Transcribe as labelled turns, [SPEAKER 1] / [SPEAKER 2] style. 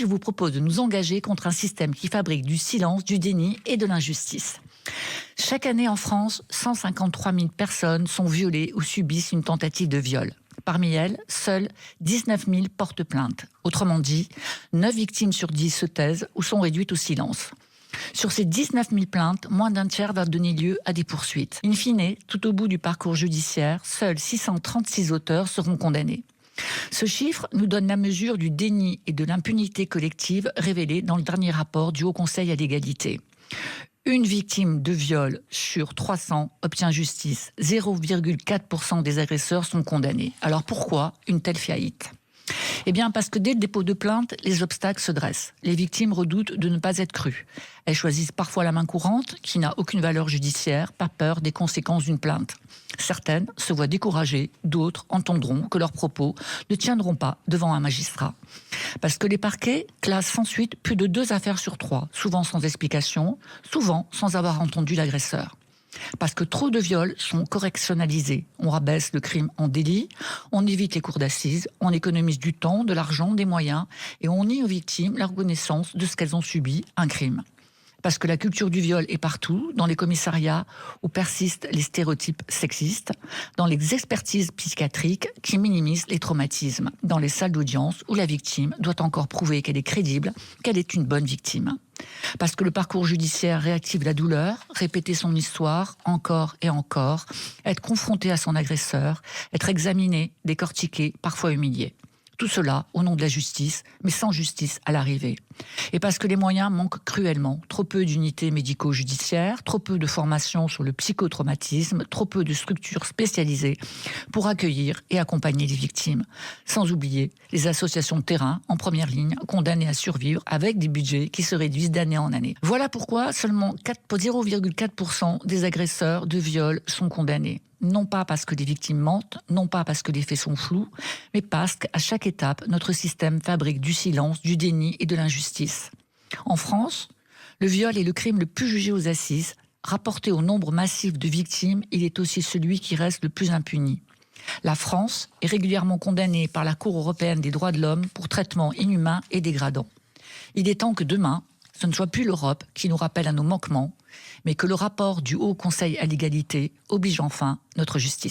[SPEAKER 1] Je vous propose de nous engager contre un système qui fabrique du silence, du déni et de l'injustice. Chaque année en France, 153 000 personnes sont violées ou subissent une tentative de viol. Parmi elles, seules 19 000 portent plainte. Autrement dit, 9 victimes sur 10 se taisent ou sont réduites au silence. Sur ces 19 000 plaintes, moins d'un tiers va donner lieu à des poursuites. In fine, tout au bout du parcours judiciaire, seuls 636 auteurs seront condamnés. Ce chiffre nous donne la mesure du déni et de l'impunité collective révélée dans le dernier rapport du Haut Conseil à l'égalité. Une victime de viol sur 300 obtient justice. 0,4% des agresseurs sont condamnés. Alors pourquoi une telle faillite ? Eh bien parce que dès le dépôt de plainte, les obstacles se dressent. Les victimes redoutent de ne pas être crues. Elles choisissent parfois la main courante, qui n'a aucune valeur judiciaire, par peur des conséquences d'une plainte. Certaines se voient découragées, d'autres entendront que leurs propos ne tiendront pas devant un magistrat. Parce que les parquets classent sans suite plus de 2 affaires sur 3, souvent sans explication, souvent sans avoir entendu l'agresseur. Parce que trop de viols sont correctionnalisés. On rabaisse le crime en délit, on évite les cours d'assises, on économise du temps, de l'argent, des moyens, et on nie aux victimes la reconnaissance de ce qu'elles ont subi, un crime. Parce que la culture du viol est partout, dans les commissariats où persistent les stéréotypes sexistes, dans les expertises psychiatriques qui minimisent les traumatismes, dans les salles d'audience où la victime doit encore prouver qu'elle est crédible, qu'elle est une bonne victime. Parce que le parcours judiciaire réactive la douleur, répéter son histoire encore et encore, être confronté à son agresseur, être examiné, décortiqué, parfois humilié. Tout cela au nom de la justice, mais sans justice à l'arrivée. Et parce que les moyens manquent cruellement. Trop peu d'unités médico-judiciaires, trop peu de formation sur le psychotraumatisme, trop peu de structures spécialisées pour accueillir et accompagner les victimes. Sans oublier les associations de terrain en première ligne, condamnées à survivre avec des budgets qui se réduisent d'année en année. Voilà pourquoi seulement 0,4% des agresseurs de viol sont condamnés. Non pas parce que les victimes mentent, non pas parce que les faits sont flous, mais parce qu'à chaque étape, notre système fabrique du silence, du déni et de l'injustice. En France, le viol est le crime le plus jugé aux assises. Rapporté au nombre massif de victimes, il est aussi celui qui reste le plus impuni. La France est régulièrement condamnée par la Cour européenne des droits de l'homme pour traitement inhumain et dégradant. Il est temps que demain, ce ne soit plus l'Europe qui nous rappelle à nos manquements, mais que le rapport du Haut Conseil à l'égalité oblige enfin notre justice.